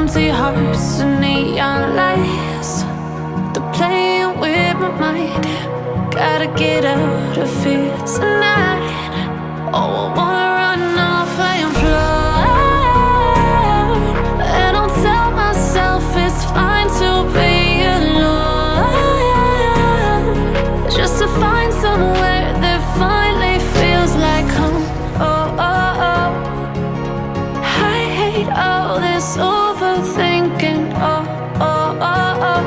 Empty hearts and neon lights, they're playing with my mind. Gotta get out of here tonight. Oh, I wanna run off and fly, and I'll tell myself it's fine to be alone, just to find somewhere that finally feels like home. Oh, oh, oh. I hate all this overthinking. Oh, oh, oh, oh.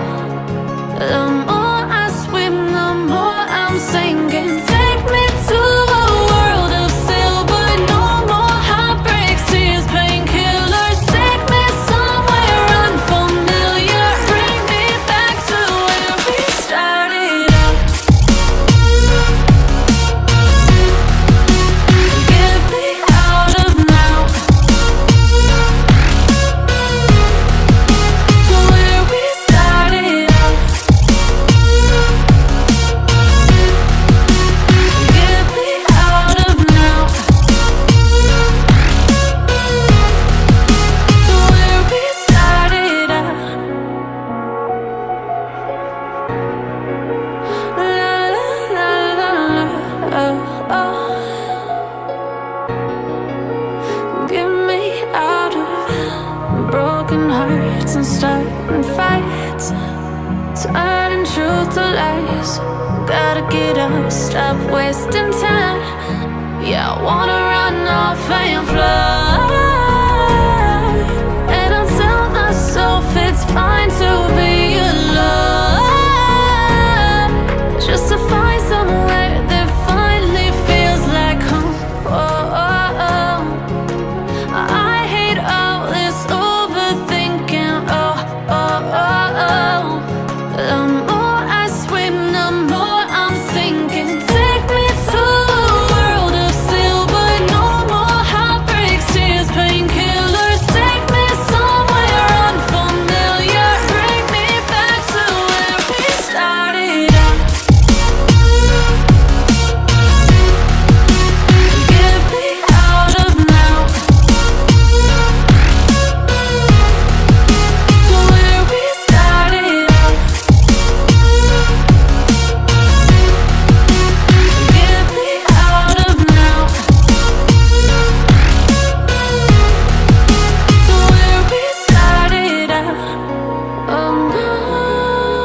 The more I swim, the more I'm sinking. Take me to a world of silver. No more heartbreaks, tears, painkillers. Take me somewhere unfamiliar. Bring me back to where we started out. Get me out of now, to where we started out. Get me out of now, to where we started out. La la la la la, oh, oh. Get me out of broken hearts and starting fights, turning truth to lies. Gotta get up, stop wasting time. Yeah, I wanna run off and fly, and I'll tell myself it's fine to be alone, just to find somewhere that finally feels like home. Oh, oh, oh. I hate all this overthinking. Oh, oh, oh, oh. The more I swim, the more I'm sinking. Take me to a world of silver. No more heartbreaks, tears, painkillers. Take me somewhere unfamiliar. Bring me back to where we started out. Get me out of now, to where we started out. Get me out of now, to where we started out. Oh no, oh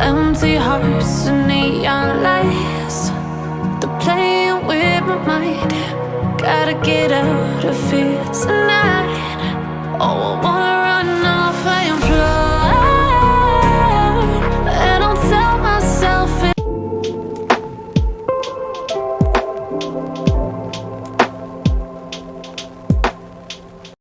empty hearts and neon lights, they're playing with my mind. Gotta get out of here tonight. Oh, I